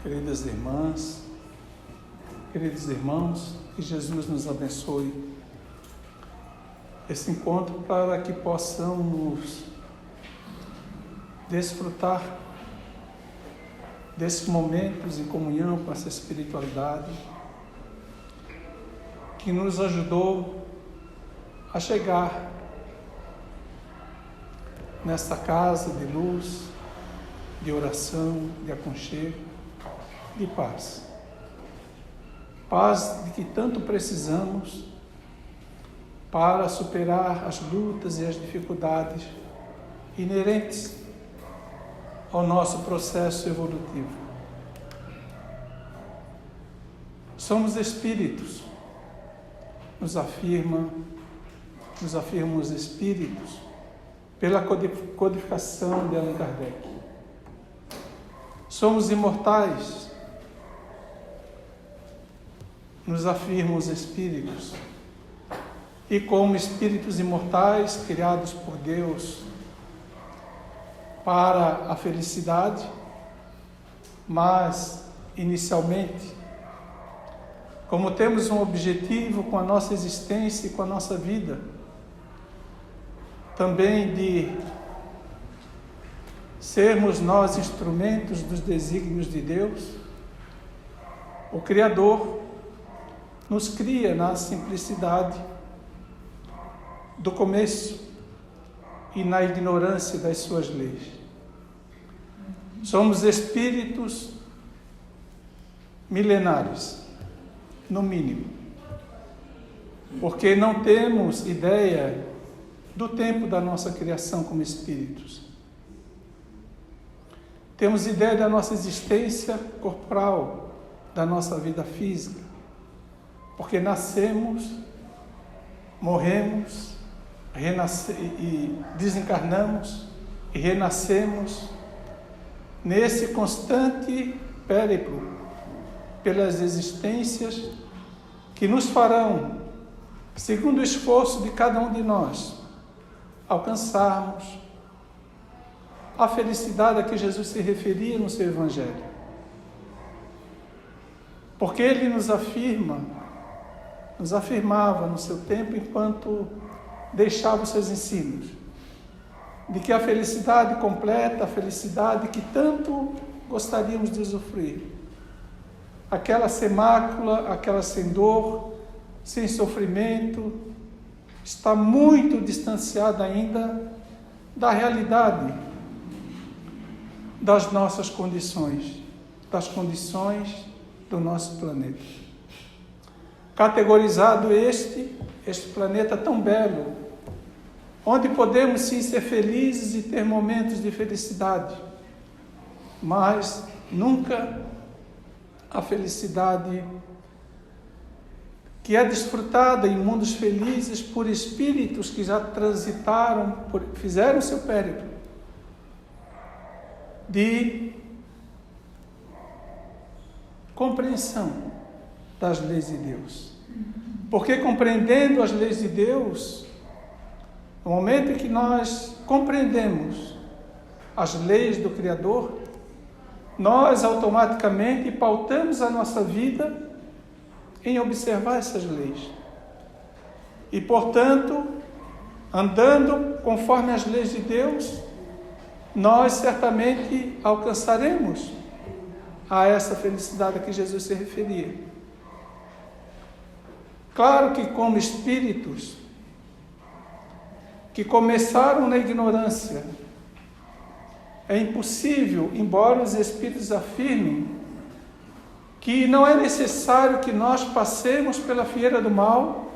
queridas irmãs, queridos irmãos, que Jesus nos abençoe esse encontro para que possamos desfrutar desses momentos em comunhão com essa espiritualidade que nos ajudou a chegar nesta casa de luz, de oração, de aconchego, de paz. Paz de que tanto precisamos para superar as lutas e as dificuldades inerentes ao nosso processo evolutivo. Somos espíritos, nos afirmam os espíritos pela codificação de Allan Kardec. Somos imortais, nos afirmam os espíritos. E como espíritos imortais, criados por Deus para a felicidade, mas, inicialmente, como temos um objetivo com a nossa existência e com a nossa vida, também de sermos nós instrumentos dos desígnios de Deus, o Criador nos cria na simplicidade do começo e na ignorância das suas leis. Somos espíritos milenares, no mínimo, porque não temos ideia do tempo da nossa criação como espíritos. Temos ideia da nossa existência corporal, da nossa vida física, porque nascemos, morremos, e desencarnamos e renascemos nesse constante périplo pelas existências que nos farão, segundo o esforço de cada um de nós, alcançarmos a felicidade a que Jesus se referia no seu Evangelho. Porque Ele nos afirmava no seu tempo, enquanto deixava os seus ensinos, de que a felicidade completa, a felicidade que tanto gostaríamos de usufruir, aquela sem mácula, aquela sem dor, sem sofrimento, está muito distanciada ainda da realidade das nossas condições, das condições do nosso planeta. Categorizado este planeta tão belo, onde podemos sim ser felizes e ter momentos de felicidade, mas nunca a felicidade que é desfrutada em mundos felizes por espíritos que já transitaram, fizeram seu périplo de compreensão das leis de Deus. Porque compreendendo as leis de Deus, no momento em que nós compreendemos as leis do Criador, nós automaticamente pautamos a nossa vida em observar essas leis. E, portanto, andando conforme as leis de Deus, nós certamente alcançaremos a essa felicidade a que Jesus se referia. Claro que como espíritos que começaram na ignorância, é impossível, embora os espíritos afirmem que não é necessário que nós passemos pela fieira do mal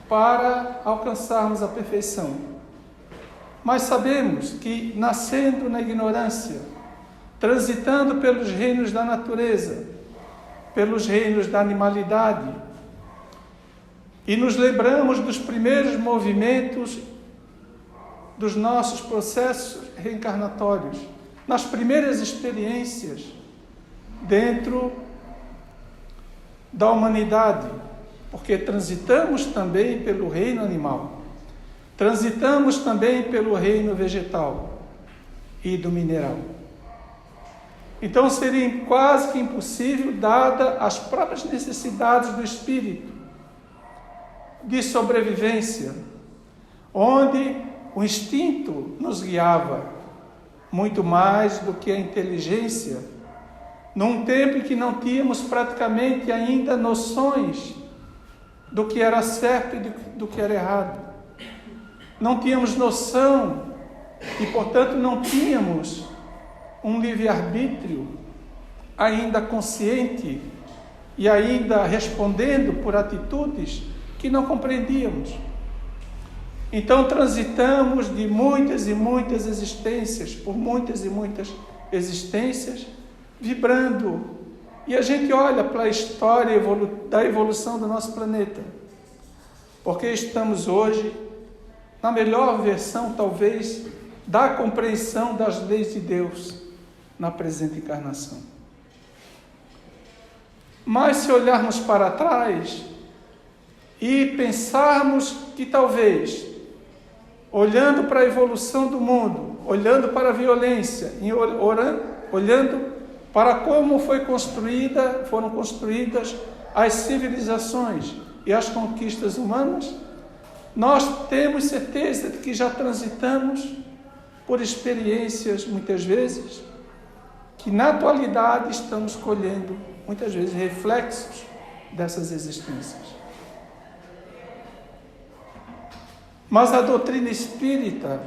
para alcançarmos a perfeição. Mas sabemos que, nascendo na ignorância, transitando pelos reinos da natureza, pelos reinos da animalidade, e nos lembramos dos primeiros movimentos dos nossos processos reencarnatórios, nas primeiras experiências dentro da humanidade, porque transitamos também pelo reino animal, transitamos também pelo reino vegetal e do mineral. Então seria quase que impossível, dada as próprias necessidades do espírito de sobrevivência, onde o instinto nos guiava muito mais do que a inteligência, num tempo em que não tínhamos praticamente ainda noções do que era certo e do que era errado. Não tínhamos noção e, portanto, não tínhamos um livre-arbítrio ainda consciente e ainda respondendo por atitudes que não compreendíamos. Então transitamos de muitas e muitas existências, por muitas e muitas existências, vibrando. E a gente olha para a história da evolução do nosso planeta, porque estamos hoje na melhor versão, talvez, da compreensão das leis de Deus na presente encarnação. Mas se olharmos para trás e pensarmos que talvez, olhando para a evolução do mundo, olhando para a violência, olhando para como foram construídas as civilizações e as conquistas humanas, nós temos certeza de que já transitamos por experiências, muitas vezes, que na atualidade estamos colhendo, muitas vezes, reflexos dessas existências. Mas a doutrina espírita,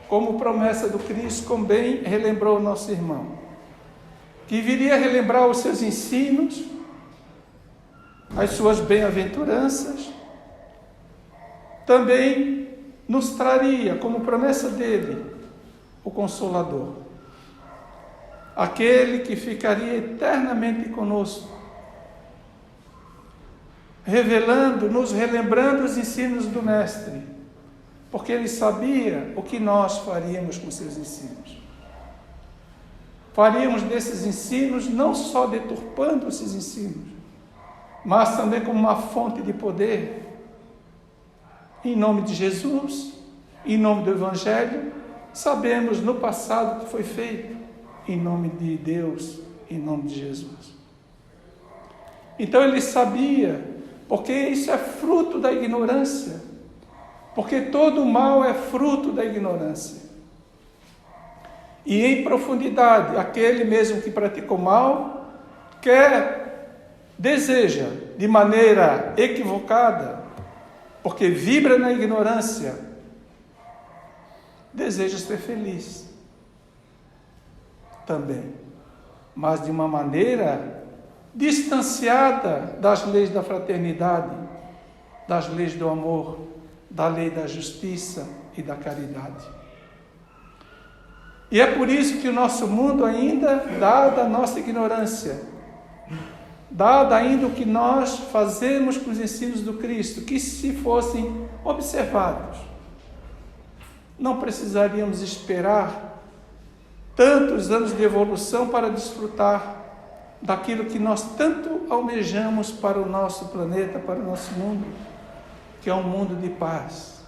como promessa do Cristo, como bem relembrou o nosso irmão, que viria relembrar os seus ensinos, as suas bem-aventuranças, também nos traria, como promessa dele, o Consolador, aquele que ficaria eternamente conosco, nos relembrando os ensinos do Mestre, porque ele sabia o que nós faríamos com seus ensinos. Faríamos desses ensinos, não só deturpando esses ensinos, mas também como uma fonte de poder, em nome de Jesus, em nome do Evangelho. Sabemos no passado que foi feito em nome de Deus, em nome de Jesus. Então ele sabia, porque isso é fruto da ignorância, porque todo mal é fruto da ignorância. E em profundidade, aquele mesmo que praticou mal, deseja de maneira equivocada, porque vibra na ignorância, deseja ser feliz também, mas de uma maneira distanciada das leis da fraternidade, das leis do amor, da lei da justiça e da caridade. E é por isso que o nosso mundo ainda, dada a nossa ignorância, dada ainda o que nós fazemos com os ensinos do Cristo, que se fossem observados, não precisaríamos esperar tantos anos de evolução para desfrutar daquilo que nós tanto almejamos para o nosso planeta, para o nosso mundo, que é um mundo de paz,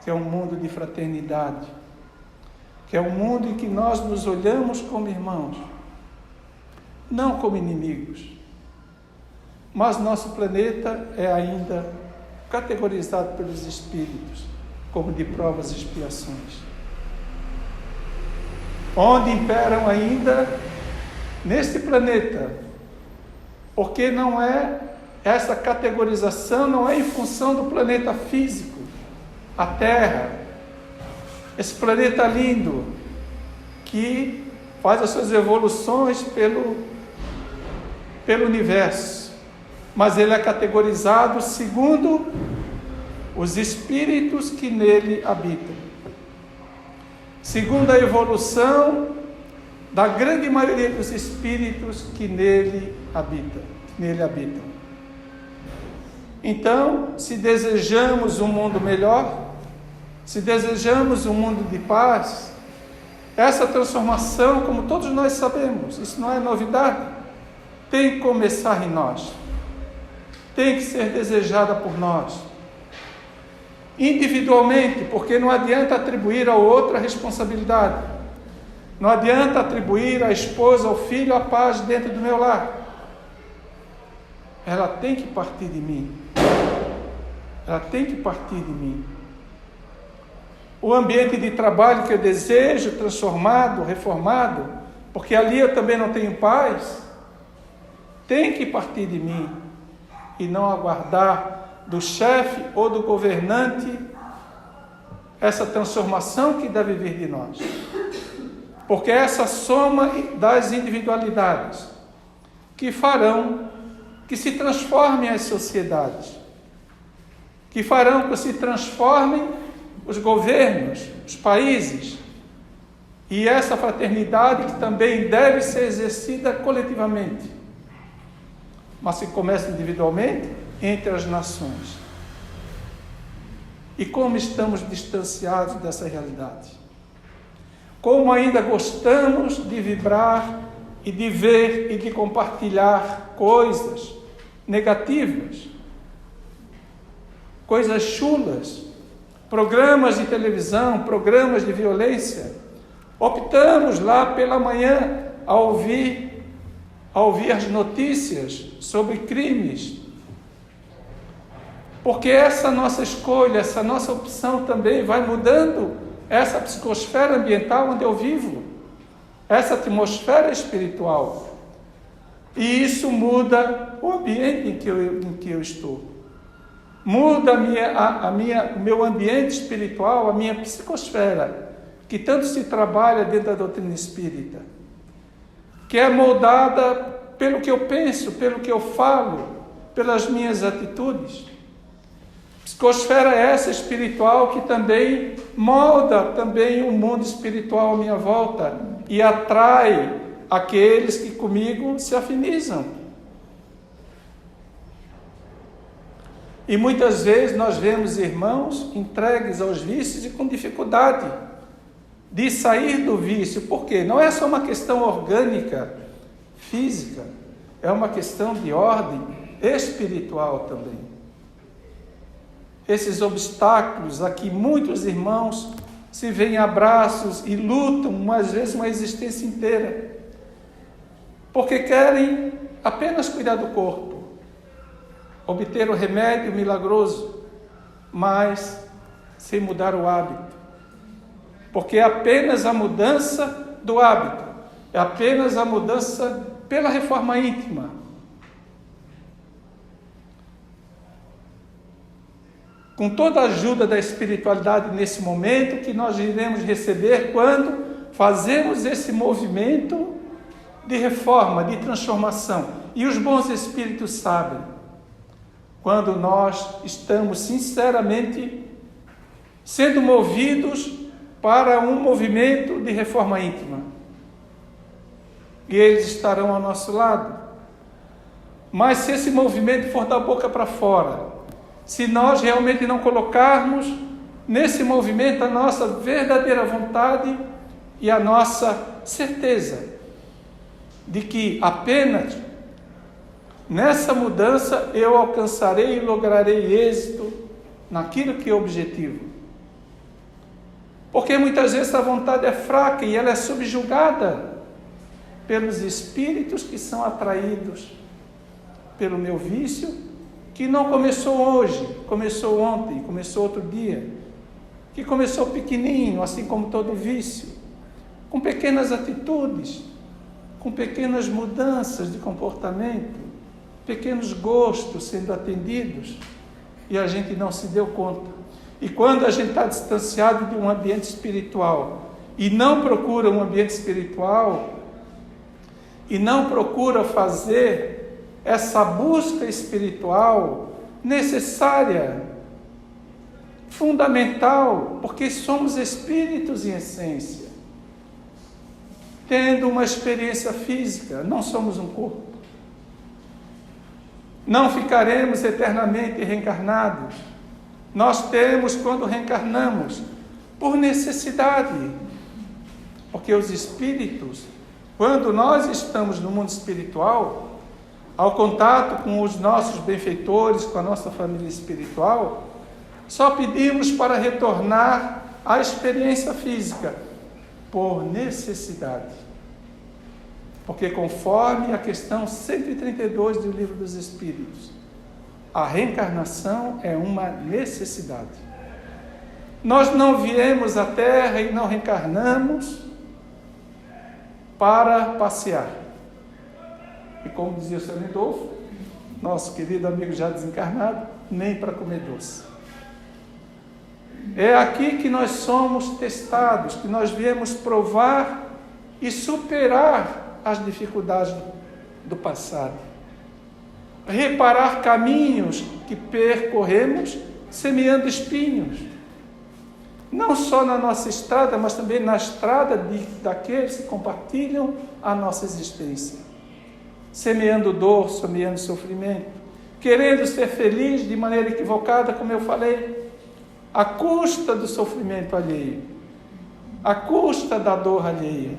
que é um mundo de fraternidade, que é um mundo em que nós nos olhamos como irmãos, não como inimigos. Mas nosso planeta é ainda categorizado pelos espíritos como de provas e expiações, onde imperam ainda neste planeta, porque não é essa categorização, não é em função do planeta físico, a Terra, esse planeta lindo que faz as suas evoluções pelo universo, mas ele é categorizado segundo os espíritos que nele habitam, segundo a evolução da grande maioria dos espíritos que nele habitam. Então, se desejamos um mundo melhor, se desejamos um mundo de paz, essa transformação, como todos nós sabemos, isso não é novidade, tem que começar em nós, tem que ser desejada por nós, individualmente, porque não adianta atribuir ao outro a responsabilidade. Não adianta atribuir à esposa, ao filho, a paz dentro do meu lar. Ela tem que partir de mim. Ela tem que partir de mim. O ambiente de trabalho que eu desejo transformado, reformado, porque ali eu também não tenho paz, tem que partir de mim e não aguardar do chefe ou do governante essa transformação que deve vir de nós. Porque essa soma das individualidades que farão que se transformem as sociedades, que farão que se transformem os governos, os países, e essa fraternidade que também deve ser exercida coletivamente, mas se começa individualmente entre as nações. E como estamos distanciados dessa realidade? Como ainda gostamos de vibrar e de ver e de compartilhar coisas negativas, coisas chulas, programas de televisão, programas de violência. Optamos lá pela manhã a ouvir as notícias sobre crimes, porque essa nossa escolha, essa nossa opção também vai mudando essa psicosfera ambiental onde eu vivo, essa atmosfera espiritual. E isso muda o ambiente em que eu estou. Muda o meu ambiente espiritual, a minha psicosfera, que tanto se trabalha dentro da doutrina espírita, que é moldada pelo que eu penso, pelo que eu falo, pelas minhas atitudes. Psicosfera essa espiritual que também molda também o mundo espiritual à minha volta e atrai aqueles que comigo se afinizam. E muitas vezes nós vemos irmãos entregues aos vícios e com dificuldade de sair do vício. Por quê? Não é só uma questão orgânica, física, é uma questão de ordem espiritual também. Esses obstáculos a que muitos irmãos se veem abraços e lutam, às vezes, uma existência inteira, porque querem apenas cuidar do corpo, obter o remédio milagroso, mas sem mudar o hábito. Porque é apenas a mudança do hábito, é apenas a mudança pela reforma íntima. Com toda a ajuda da espiritualidade nesse momento que nós iremos receber quando fazemos esse movimento de reforma, de transformação. E os bons espíritos sabem, quando nós estamos sinceramente sendo movidos para um movimento de reforma íntima. E eles estarão ao nosso lado. Mas se esse movimento for da boca para fora, se nós realmente não colocarmos nesse movimento a nossa verdadeira vontade e a nossa certeza de que apenas nessa mudança eu alcançarei e lograrei êxito naquilo que é objetivo. Porque muitas vezes a vontade é fraca e ela é subjugada pelos espíritos que são atraídos pelo meu vício, que não começou hoje, começou ontem, começou outro dia, que começou pequenininho, assim como todo vício, com pequenas atitudes, com pequenas mudanças de comportamento, pequenos gostos sendo atendidos, e a gente não se deu conta. E quando a gente está distanciado de um ambiente espiritual, e não procura um ambiente espiritual, e não procura fazer essa busca espiritual necessária, fundamental, porque somos espíritos em essência, tendo uma experiência física, não somos um corpo. Não ficaremos eternamente reencarnados. Nós temos, quando reencarnamos, por necessidade, porque os espíritos, quando nós estamos no mundo espiritual, ao contato com os nossos benfeitores, com a nossa família espiritual, só pedimos para retornar à experiência física. por necessidade. Porque conforme a questão 132 do Livro dos Espíritos, a reencarnação é uma necessidade. Nós não viemos à Terra e não reencarnamos para passear. E como dizia o Sr. Lindolfo, nosso querido amigo já desencarnado, nem para comer doce. É aqui que nós somos testados, que nós viemos provar e superar as dificuldades do passado. Reparar caminhos que percorremos semeando espinhos. Não só na nossa estrada, mas também na estrada daqueles que compartilham a nossa existência. Semeando dor, semeando sofrimento, querendo ser feliz de maneira equivocada, como eu falei, à custa do sofrimento alheio, à custa da dor alheia.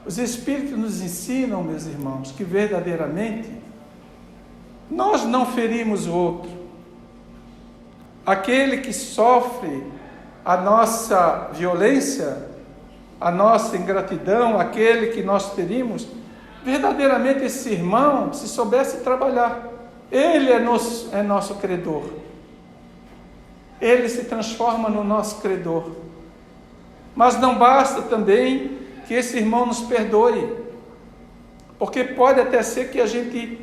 Os Espíritos nos ensinam, meus irmãos, que verdadeiramente nós não ferimos o outro. Aquele que sofre a nossa violência, a nossa ingratidão, aquele que nós ferimos, verdadeiramente esse irmão, se soubesse trabalhar, ele é nosso credor. Ele se transforma no nosso credor. Mas não basta também que esse irmão nos perdoe, porque pode até ser que a gente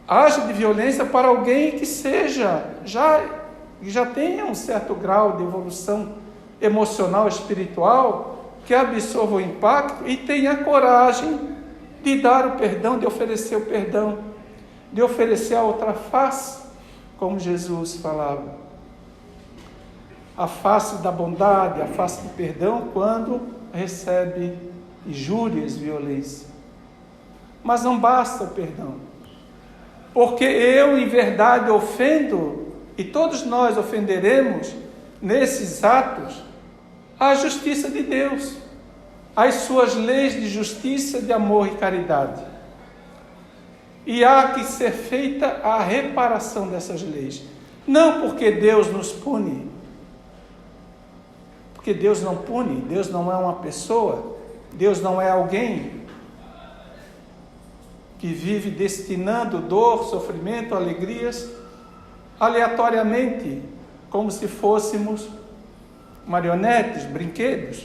age de violência para alguém que já tenha um certo grau de evolução emocional, espiritual, que absorva o impacto e tenha coragem de dar o perdão, de oferecer o perdão, de oferecer a outra face, como Jesus falava. A face da bondade, a face do perdão, quando recebe injúrias, violência. Mas não basta o perdão. Porque eu, em verdade, ofendo, e todos nós ofenderemos, nesses atos, a justiça de Deus, as suas leis de justiça, de amor e caridade. E há que ser feita a reparação dessas leis. Não porque Deus nos pune, porque Deus não pune, Deus não é uma pessoa, Deus não é alguém que vive destinando dor, sofrimento, alegrias, aleatoriamente, como se fôssemos marionetes, brinquedos.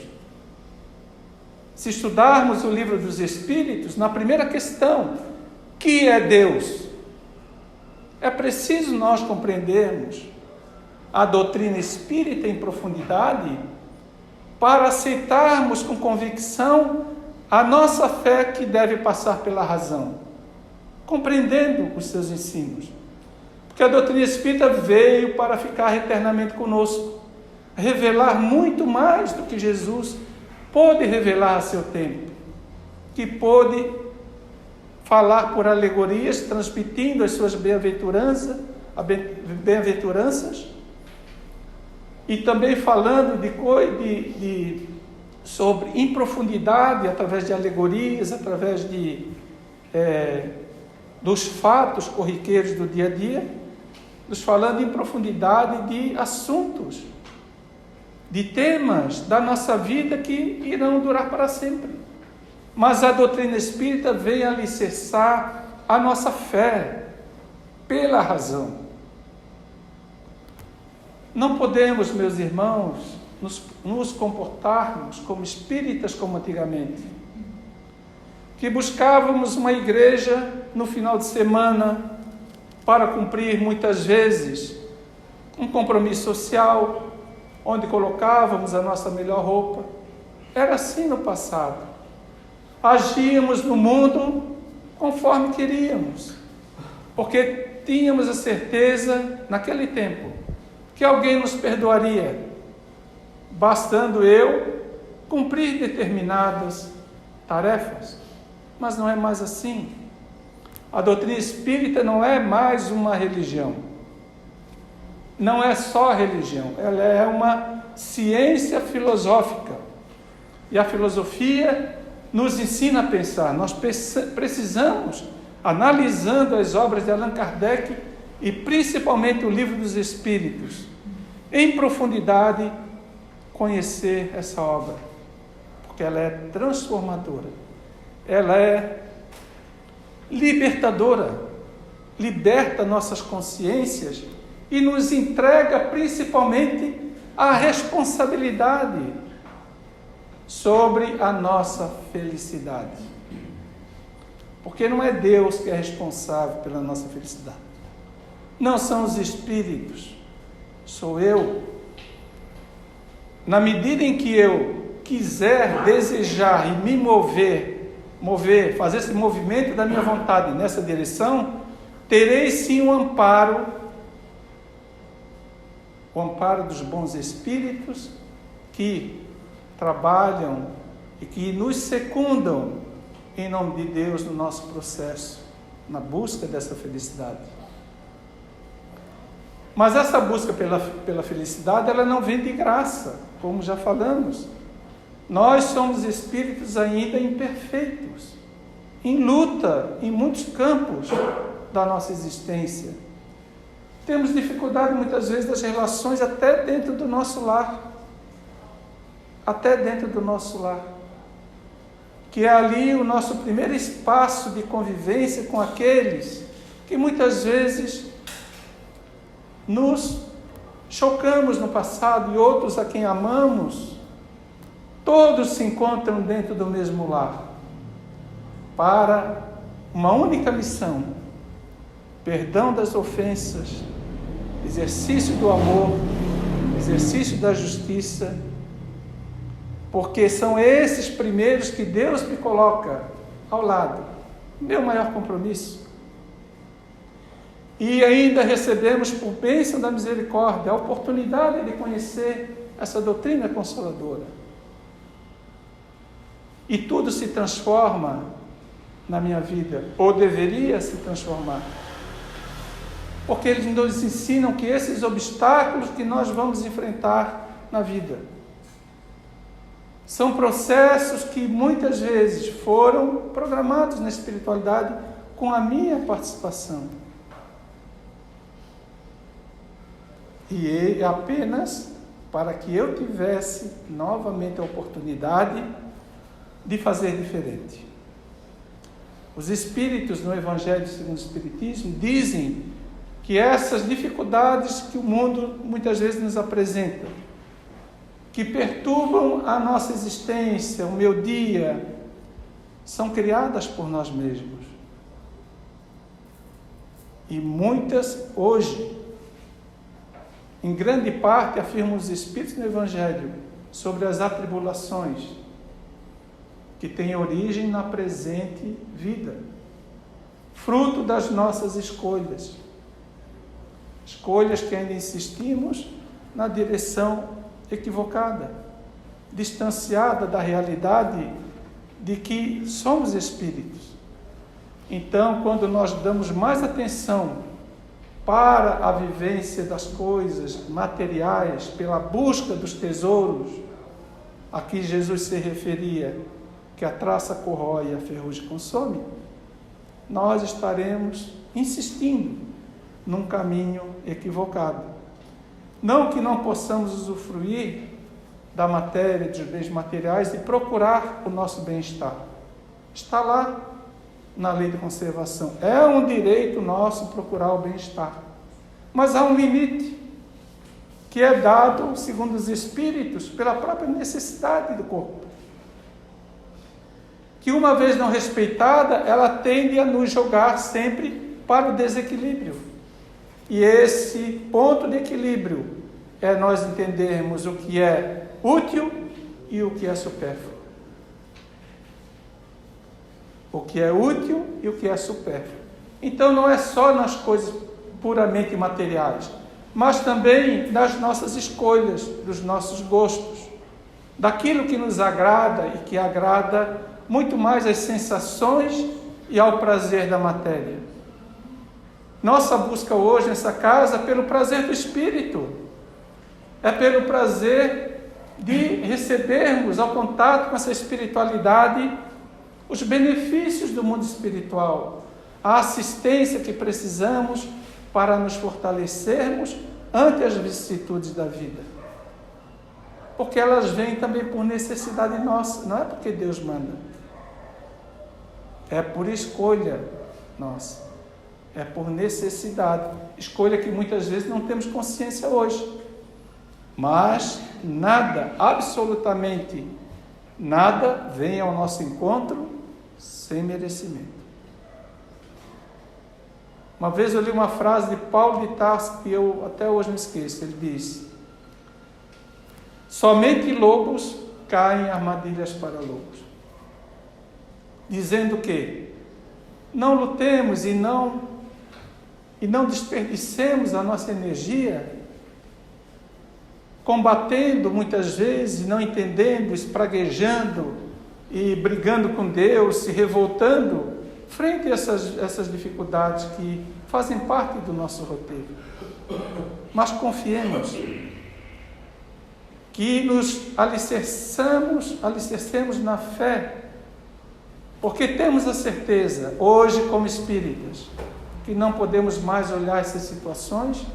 Se estudarmos o Livro dos Espíritos, na primeira questão, que é Deus? É preciso nós compreendermos a doutrina espírita em profundidade para aceitarmos com convicção a nossa fé que deve passar pela razão, compreendendo os seus ensinos. Porque a doutrina espírita veio para ficar eternamente conosco, revelar muito mais do que Jesus pôde revelar a seu tempo, que pôde falar por alegorias, transmitindo as suas bem-aventuranças, e também falando sobre em profundidade, através de alegorias, através dos fatos corriqueiros do dia a dia, nos falando em profundidade de assuntos, de temas da nossa vida que irão durar para sempre. Mas a doutrina espírita vem alicerçar a nossa fé pela razão. Não podemos, meus irmãos, nos comportarmos como espíritas como antigamente, que buscávamos uma igreja no final de semana para cumprir muitas vezes um compromisso social, onde colocávamos a nossa melhor roupa. Era assim no passado. Agíamos no mundo conforme queríamos, porque tínhamos a certeza, naquele tempo, que alguém nos perdoaria, bastando eu cumprir determinadas tarefas. Mas não é mais assim. A doutrina espírita não é mais uma religião. Não é só religião, ela é uma ciência filosófica. E a filosofia nos ensina a pensar. Nós precisamos, analisando as obras de Allan Kardec e principalmente o Livro dos Espíritos, em profundidade, conhecer essa obra, porque ela é transformadora, ela é libertadora, liberta nossas consciências e nos entrega principalmente a responsabilidade sobre a nossa felicidade. Porque não é Deus que é responsável pela nossa felicidade. Não são os espíritos, sou eu. Na medida em que eu quiser, desejar e me mover, fazer esse movimento da minha vontade nessa direção, terei sim o amparo dos bons espíritos que trabalham e que nos secundam em nome de Deus no nosso processo, na busca dessa felicidade. Mas essa busca pela felicidade, ela não vem de graça, como já falamos. Nós somos espíritos ainda imperfeitos, em luta em muitos campos da nossa existência. Temos dificuldade muitas vezes das relações até dentro do nosso lar. Até dentro do nosso lar. Que é ali o nosso primeiro espaço de convivência com aqueles que muitas vezes nos chocamos no passado e outros a quem amamos. Todos se encontram dentro do mesmo lar para uma única missão: perdão das ofensas, exercício do amor, exercício da justiça, porque são esses primeiros que Deus me coloca ao lado, meu maior compromisso. E ainda recebemos, por bênção da misericórdia, a oportunidade de conhecer essa doutrina consoladora. E tudo se transforma na minha vida, ou deveria se transformar. Porque eles nos ensinam que esses obstáculos que nós vamos enfrentar na vida são processos que muitas vezes foram programados na espiritualidade com a minha participação. E apenas para que eu tivesse novamente a oportunidade de fazer diferente. Os espíritos no Evangelho segundo o Espiritismo dizem que essas dificuldades que o mundo muitas vezes nos apresenta, que perturbam a nossa existência, o meu dia, são criadas por nós mesmos. E muitas hoje, em grande parte, afirmam os Espíritos no Evangelho sobre as atribulações que têm origem na presente vida, fruto das nossas escolhas. Escolhas que ainda insistimos na direção equivocada, distanciada da realidade de que somos espíritos. Então, quando nós damos mais atenção para a vivência das coisas materiais, pela busca dos tesouros, a que Jesus se referia, que a traça corrói e a ferrugem consome, nós estaremos insistindo num caminho equivocado. Não que não possamos usufruir da matéria, dos bens materiais e procurar o nosso bem-estar. Está lá na lei de conservação. É um direito nosso procurar o bem-estar. Mas há um limite que é dado, segundo os Espíritos, pela própria necessidade do corpo. Que uma vez não respeitada, ela tende a nos jogar sempre para o desequilíbrio. E esse ponto de equilíbrio é nós entendermos o que é útil e o que é supérfluo. O que é útil e o que é supérfluo. Então não é só nas coisas puramente materiais, mas também nas nossas escolhas, dos nossos gostos, daquilo que nos agrada e que agrada muito mais às sensações e ao prazer da matéria. Nossa busca hoje nessa casa é pelo prazer do Espírito, é pelo prazer de recebermos ao contato com essa espiritualidade os benefícios do mundo espiritual, a assistência que precisamos para nos fortalecermos ante as vicissitudes da vida. porque elas vêm também por necessidade nossa, não é porque Deus manda. É por escolha nossa, é por necessidade, escolha que muitas vezes não temos consciência hoje. Mas nada, absolutamente nada, vem ao nosso encontro sem merecimento. Uma vez eu li uma frase de Paulo de Tarso que eu até hoje me esqueço. Ele diz: somente lobos caem em armadilhas para lobos. Dizendo que não lutemos e não desperdicemos a nossa energia combatendo muitas vezes, não entendendo, espraguejando e brigando com Deus, se revoltando frente a essas dificuldades que fazem parte do nosso roteiro. Mas confiemos que nos alicercemos na fé, porque temos a certeza, hoje como espíritas, que não podemos mais olhar essas situações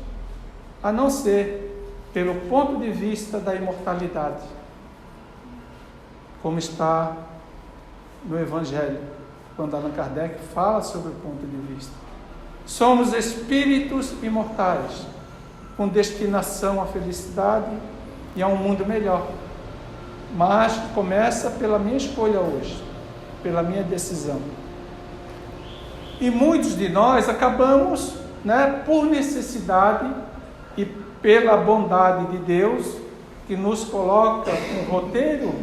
a não ser pelo ponto de vista da imortalidade, como está no Evangelho, quando Allan Kardec fala sobre o ponto de vista. Somos espíritos imortais, com destinação à felicidade e a um mundo melhor, mas começa pela minha escolha hoje, pela minha decisão. E muitos de nós acabamos, por necessidade e pela bondade de Deus, que nos coloca um roteiro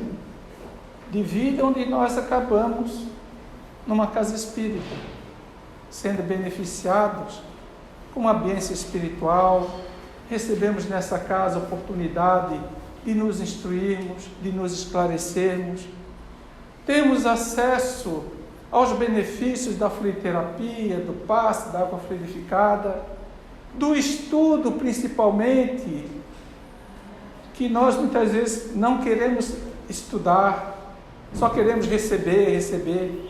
de vida onde nós acabamos numa casa espírita, sendo beneficiados com uma bênção espiritual. Recebemos nessa casa a oportunidade de nos instruirmos, de nos esclarecermos. Temos acesso aos benefícios da fluidoterapia, do passe, da água fluidificada, do estudo principalmente, que nós muitas vezes não queremos estudar, só queremos receber.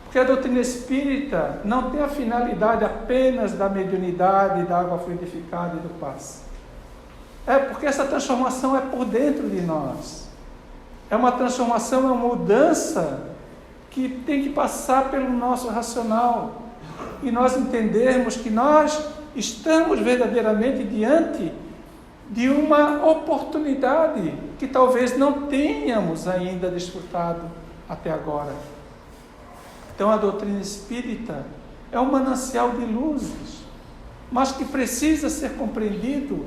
Porque a doutrina espírita não tem a finalidade apenas da mediunidade, da água fluidificada e do passe. É porque essa transformação é por dentro de nós. É uma transformação, é uma mudança que tem que passar pelo nosso racional. E nós entendermos que nós estamos verdadeiramente diante de uma oportunidade que talvez não tenhamos ainda desfrutado até agora. Então a doutrina espírita é um manancial de luzes, mas que precisa ser compreendido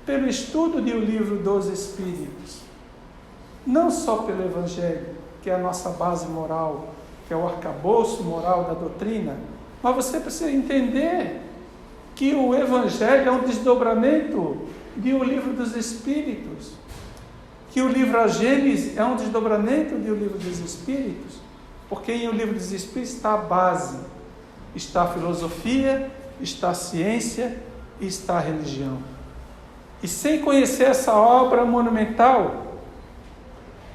pelo estudo do livro dos Espíritos. Não só pelo Evangelho, que é a nossa base moral, que é o arcabouço moral da doutrina, mas você precisa entender que o Evangelho é um desdobramento do livro dos Espíritos, que o livro A Gênese é um desdobramento do livro dos Espíritos, porque em o livro dos Espíritos está a base, está a filosofia, está a ciência e está a religião. E sem conhecer essa obra monumental,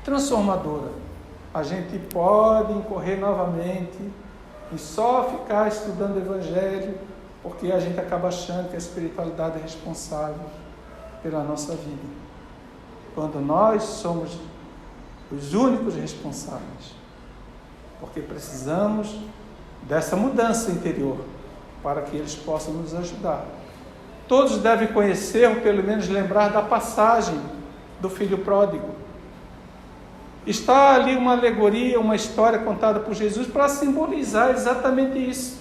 transformadora, a gente pode incorrer novamente e só ficar estudando o Evangelho, porque a gente acaba achando que a espiritualidade é responsável pela nossa vida, quando nós somos os únicos responsáveis, porque precisamos dessa mudança interior para que eles possam nos ajudar. Todos devem conhecer, ou pelo menos lembrar da passagem do filho pródigo. Está ali uma alegoria, uma história contada por Jesus para simbolizar exatamente isso,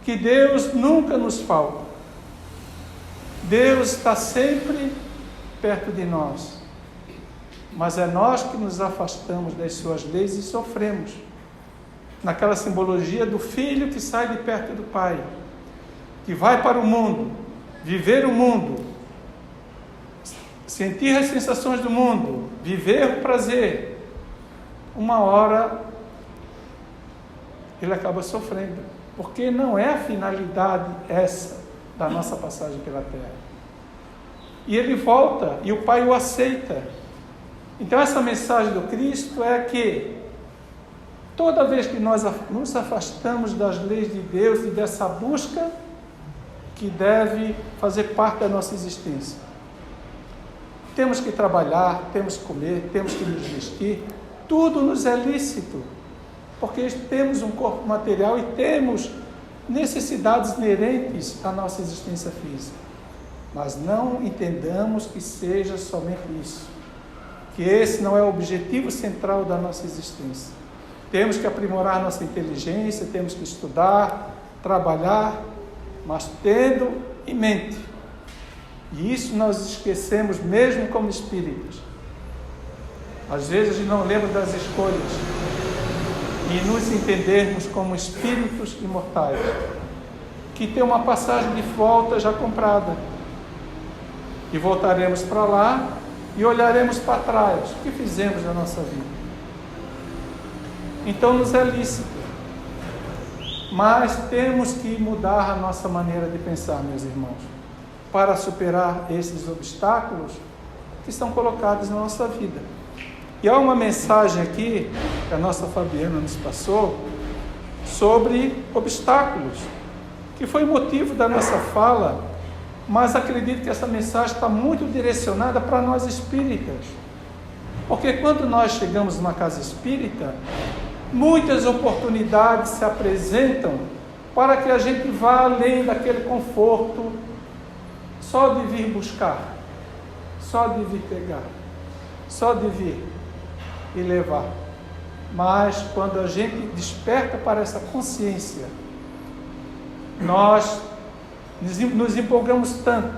que Deus nunca nos falta. Deus está sempre perto de nós, mas é nós que nos afastamos das suas leis e sofremos. Naquela simbologia do filho que sai de perto do pai, que vai para o mundo, viver o mundo, sentir as sensações do mundo, viver o prazer. Uma hora ele acaba sofrendo, porque não é a finalidade essa da nossa passagem pela terra. E ele volta e o pai o aceita. Então essa mensagem do Cristo é que toda vez que nós nos afastamos das leis de Deus e dessa busca que deve fazer parte da nossa existência, Temos que trabalhar, temos que comer, temos que nos vestir, tudo nos é lícito, porque temos um corpo material e temos necessidades inerentes à nossa existência física. Mas não entendamos que seja somente isso, que esse não é o objetivo central da nossa existência. Temos que aprimorar nossa inteligência, temos que estudar, trabalhar, mas tendo em mente. E isso nós esquecemos mesmo como espíritas. Às vezes a gente não lembra das escolhas e nos entendermos como espíritos imortais, que tem uma passagem de volta já comprada. E voltaremos para lá e olharemos para trás o que fizemos na nossa vida. Então nos é lícito, mas temos que mudar a nossa maneira de pensar, meus irmãos, para superar esses obstáculos que estão colocados na nossa vida. E há uma mensagem aqui que a nossa Fabiana nos passou sobre obstáculos, que foi motivo da nossa fala, mas acredito que essa mensagem está muito direcionada para nós espíritas, porque quando nós chegamos numa casa espírita, muitas oportunidades se apresentam para que a gente vá além daquele conforto só de vir buscar, só de vir pegar, só de vir e levar. Mas quando a gente desperta para essa consciência, nós nos empolgamos tanto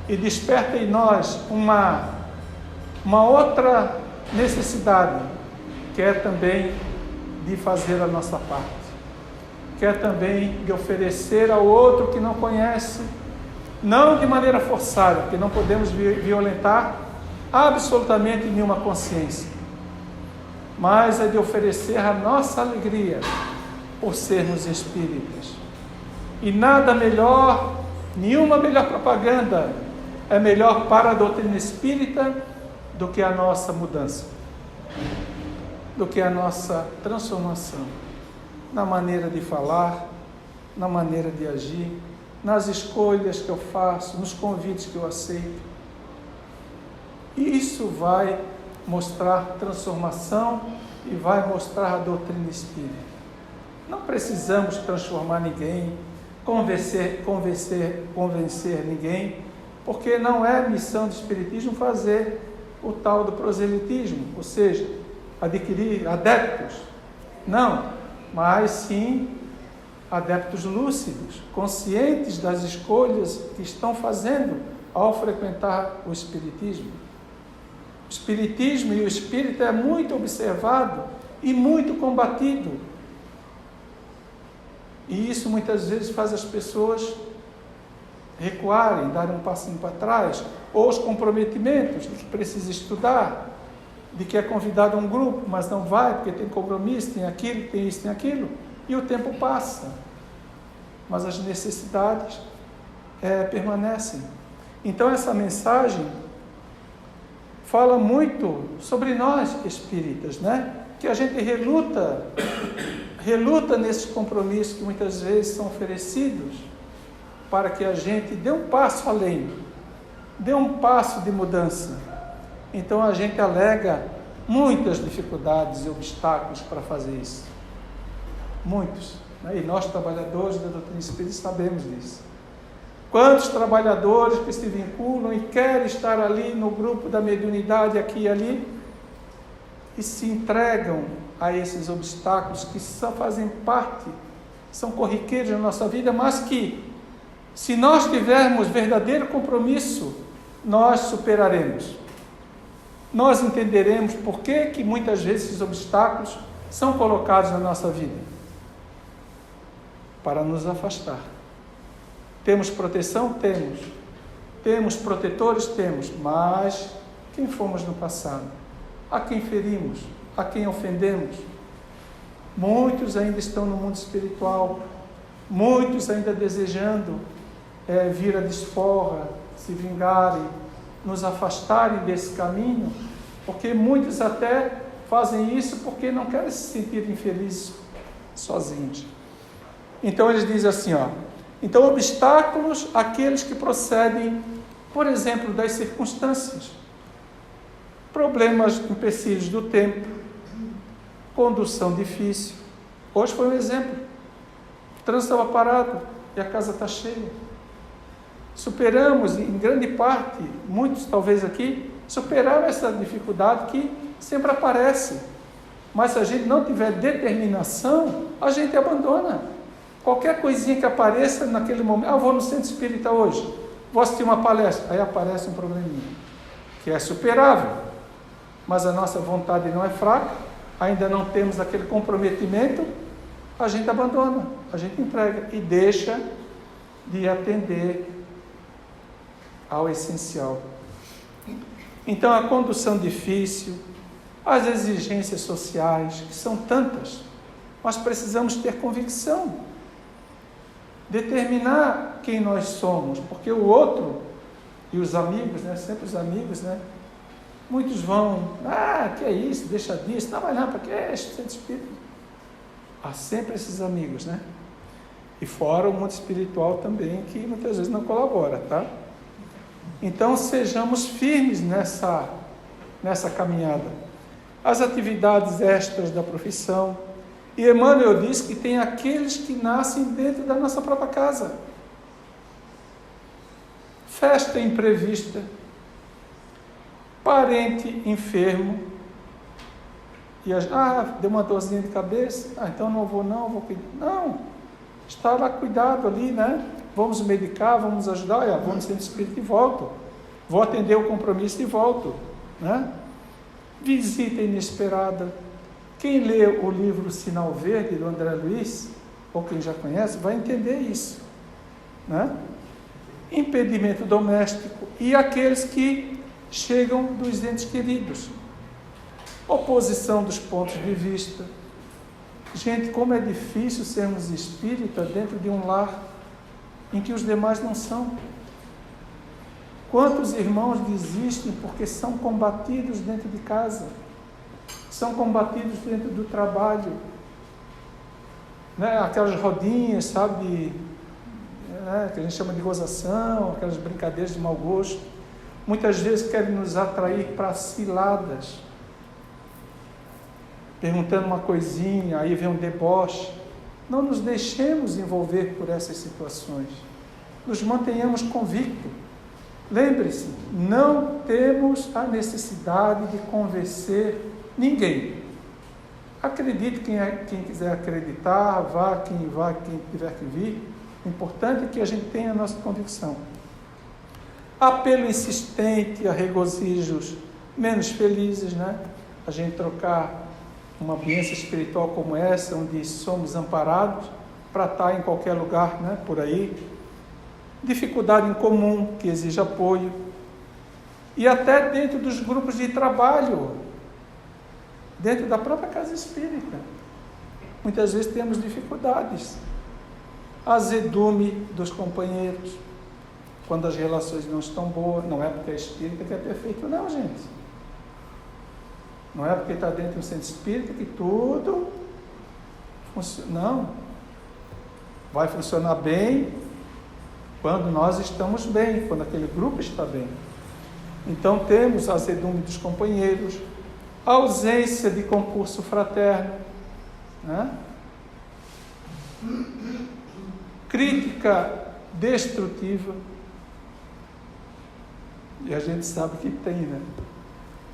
e desperta em nós uma outra necessidade, que é também de fazer a nossa parte, que é também de oferecer ao outro que não conhece, não de maneira forçada, porque não podemos violentar absolutamente nenhuma consciência, mas é de oferecer a nossa alegria por sermos espíritas. E nada melhor, nenhuma melhor propaganda é melhor para a doutrina espírita do que a nossa mudança, do que a nossa transformação na maneira de falar, na maneira de agir, nas escolhas que eu faço, nos convites que eu aceito. E isso vai mostrar transformação e vai mostrar a doutrina espírita. Não precisamos transformar ninguém, convencer ninguém, porque não é missão do espiritismo fazer o tal do proselitismo, ou seja, adquirir adeptos. Não, mas sim adeptos lúcidos, conscientes das escolhas que estão fazendo ao frequentar o espiritismo. O espiritismo e o espírito é muito observado e muito combatido. E isso muitas vezes faz as pessoas recuarem, darem um passinho para trás, ou os comprometimentos de que precisa estudar, de que é convidado a um grupo, mas não vai porque tem compromisso, tem aquilo, tem isso, tem aquilo, e o tempo passa. Mas as necessidades permanecem. Então essa mensagem fala muito sobre nós espíritas, né? Que a gente reluta nesses compromissos que muitas vezes são oferecidos para que a gente dê um passo além, dê um passo de mudança. Então a gente alega muitas dificuldades e obstáculos para fazer isso. Muitos. Né? E nós, trabalhadores da doutrina espírita, sabemos disso. Quantos trabalhadores que se vinculam e querem estar ali no grupo da mediunidade, aqui e ali, e se entregam a esses obstáculos que só fazem parte, são corriqueiros na nossa vida, mas que, se nós tivermos verdadeiro compromisso, nós superaremos. Nós entenderemos por que muitas vezes esses obstáculos são colocados na nossa vida. Para nos afastar. Temos proteção? Temos. Temos protetores? Temos. Mas quem fomos no passado? A quem ferimos? A quem ofendemos? Muitos ainda estão no mundo espiritual. Muitos ainda desejando vir a desforra, se vingarem, nos afastarem desse caminho, porque muitos até fazem isso porque não querem se sentir infelizes sozinhos. Então eles dizem assim, então obstáculos aqueles que procedem, por exemplo, das circunstâncias, Problemas, empecilhos do tempo, condução difícil. Hoje foi um exemplo. O trânsito estava parado e a casa está cheia. Superamos, em grande parte, muitos talvez aqui, superaram essa dificuldade que sempre aparece. Mas se a gente não tiver determinação, a gente abandona. Qualquer coisinha que apareça naquele momento, vou no centro espírita hoje, vou assistir uma palestra, aí aparece um probleminha, que é superável. Mas a nossa vontade não é fraca, ainda não temos aquele comprometimento, a gente abandona, a gente entrega e deixa de atender ao essencial. Então a condução difícil, as exigências sociais, que são tantas, nós precisamos ter convicção, determinar quem nós somos, porque o outro e os amigos, sempre os amigos, muitos vão, que é isso, deixa disso, não vai não, para que é centro espírita? Há sempre esses amigos, E fora o mundo espiritual também, que muitas vezes não colabora, tá? Então sejamos firmes nessa caminhada. As atividades extras da profissão. E Emmanuel diz que tem aqueles que nascem dentro da nossa própria casa. Festa imprevista, parente enfermo, e deu uma dorzinha de cabeça, então não vou cuidar. Não, está lá cuidado ali, Vamos medicar, vamos ajudar, vou no centro espírita e volto. Vou atender o compromisso e volto, Visita inesperada. Quem lê o livro Sinal Verde, do André Luiz, ou quem já conhece, vai entender isso, Impedimento doméstico e aqueles que chegam dos entes queridos. Oposição dos pontos de vista. Gente, como é difícil sermos espíritas dentro de um lar em que os demais não são. Quantos irmãos desistem porque são combatidos dentro de casa, são combatidos dentro do trabalho, aquelas rodinhas, sabe, que a gente chama de gozação, aquelas brincadeiras de mau gosto, muitas vezes querem nos atrair para ciladas, perguntando uma coisinha, aí vem um deboche. Não nos deixemos envolver por essas situações, nos mantenhamos convictos. Lembre-se, não temos a necessidade de convencer ninguém. Acredite quem quiser acreditar, quem tiver que vir. O importante é que a gente tenha a nossa convicção. Apelo insistente a regozijos menos felizes, A gente trocar uma bênção espiritual como essa, onde somos amparados, para estar em qualquer lugar, por aí. Dificuldade em comum, que exige apoio. E até dentro dos grupos de trabalho, dentro da própria casa espírita. Muitas vezes temos dificuldades. Azedume dos companheiros, quando as relações não estão boas. Não é porque é espírita que é perfeito, não, gente. Não é porque está dentro de um centro espírita que tudo funciona. Não. Vai funcionar bem quando nós estamos bem, quando aquele grupo está bem. Então temos a azedume dos companheiros, a ausência de concurso fraterno, crítica destrutiva, e a gente sabe que tem,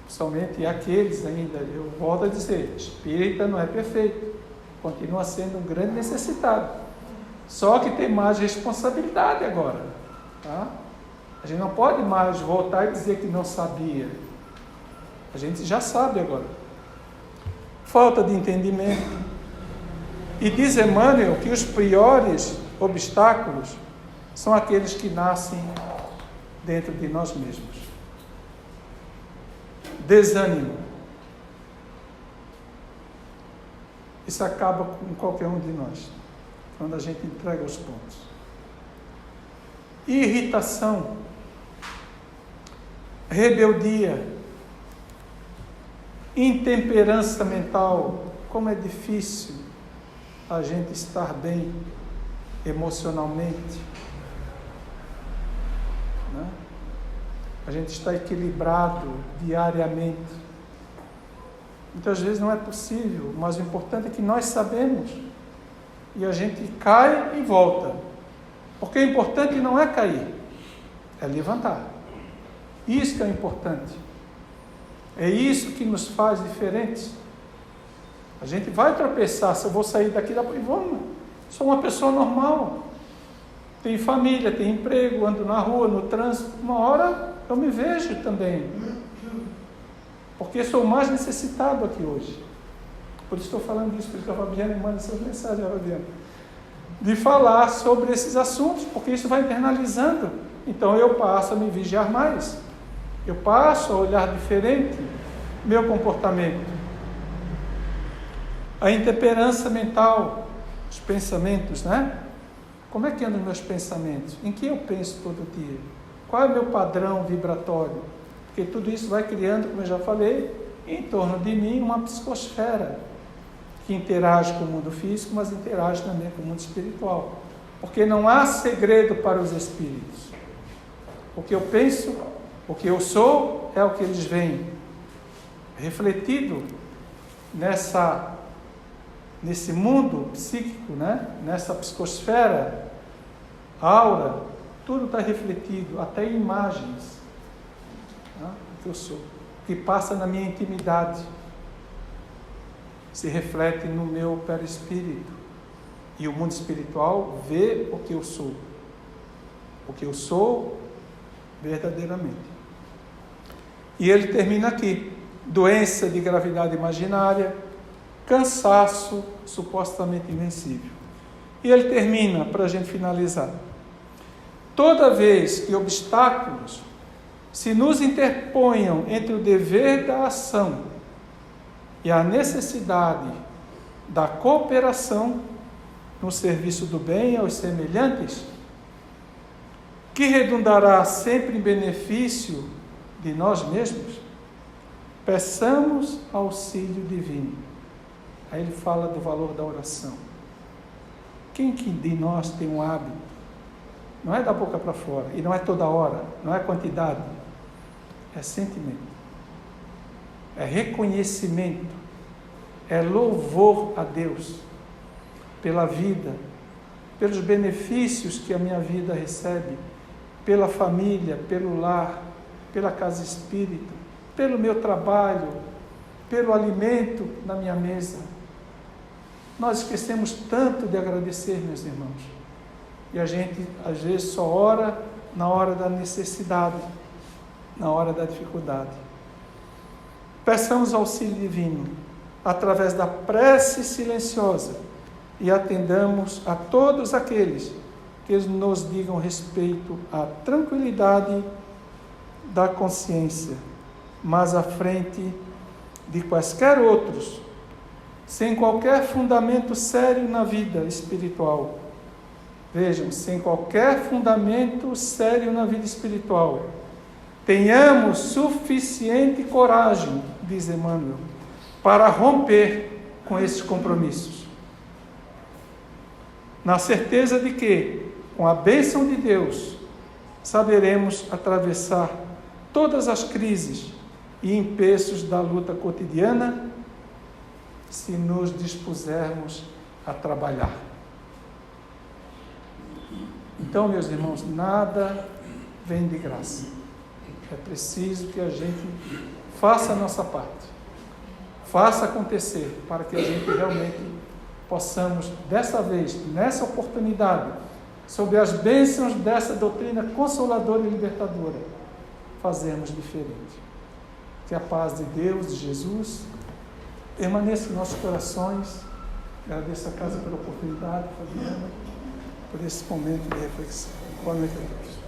Principalmente aqueles ainda, eu volto a dizer, espírita não é perfeito, continua sendo um grande necessitado, só que tem mais responsabilidade agora, A gente não pode mais voltar e dizer que não sabia, a gente já sabe agora. Falta de entendimento. E diz Emmanuel que os piores obstáculos são aqueles que nascem dentro de nós mesmos. Desânimo. Isso acaba com qualquer um de nós, quando a gente entrega os pontos. Irritação, rebeldia, intemperança mental. Como é difícil a gente estar bem emocionalmente, a gente está equilibrado diariamente. Muitas vezes não é possível, mas o importante é que nós sabemos. E a gente cai e volta. Porque o importante não é cair, é levantar. Isso que é importante. É isso que nos faz diferentes. A gente vai tropeçar, se eu vou sair daqui, vamos. Sou uma pessoa normal. Tenho família, tenho emprego, ando na rua, no trânsito. Uma hora eu me vejo também. Porque sou o mais necessitado aqui hoje. Por isso estou falando isso, por isso que a Fabiana manda essas mensagens, Fabiana. De falar sobre esses assuntos, porque isso vai internalizando. Então eu passo a me vigiar mais. Eu passo a olhar diferente meu comportamento. A intemperança mental, os pensamentos, né? Como é que andam meus pensamentos? Em que eu penso todo dia? Qual é o meu padrão vibratório? Porque tudo isso vai criando, como eu já falei, em torno de mim uma psicosfera que interage com o mundo físico, mas interage também com o mundo espiritual. Porque não há segredo para os espíritos. O que eu penso, o que eu sou, é o que eles veem. Refletido nesse mundo psíquico, né? Nessa psicosfera, aura, tudo está refletido, até em imagens, né? O que eu sou, que passa na minha intimidade, se reflete no meu perispírito, e o mundo espiritual vê o que eu sou verdadeiramente. E ele termina aqui: doença de gravidade imaginária, cansaço supostamente invencível. E ele termina, para a gente finalizar: toda vez que obstáculos se nos interponham entre o dever da ação e a necessidade da cooperação no serviço do bem aos semelhantes, que redundará sempre em benefício de nós mesmos, peçamos auxílio divino. Aí ele fala do valor da oração. Quem que de nós tem um hábito? Não é da boca para fora, e não é toda hora, não é quantidade, é sentimento, é reconhecimento, é louvor a Deus pela vida, pelos benefícios que a minha vida recebe, pela família, pelo lar, pela casa espírita, pelo meu trabalho, pelo alimento na minha mesa. Nós esquecemos tanto de agradecer, meus irmãos. E a gente, às vezes, só ora na hora da necessidade, na hora da dificuldade. Peçamos auxílio divino, através da prece silenciosa, e atendamos a todos aqueles que nos digam respeito à tranquilidade da consciência, mas à frente de quaisquer outros, sem qualquer fundamento sério na vida espiritual. Vejam, sem qualquer fundamento sério na vida espiritual, tenhamos suficiente coragem, diz Emmanuel, para romper com esses compromissos. Na certeza de que, com a bênção de Deus, saberemos atravessar todas as crises e empeços da luta cotidiana, se nos dispusermos a trabalhar. Então, meus irmãos, nada vem de graça. É preciso que a gente faça a nossa parte, faça acontecer, para que a gente realmente possamos, dessa vez, nessa oportunidade, sob as bênçãos dessa doutrina consoladora e libertadora, fazermos diferente. Que a paz de Deus, de Jesus, permaneça em nossos corações. Agradeço a casa pela oportunidade, Fabiana, por esse momento de reflexão. Boa noite a todos.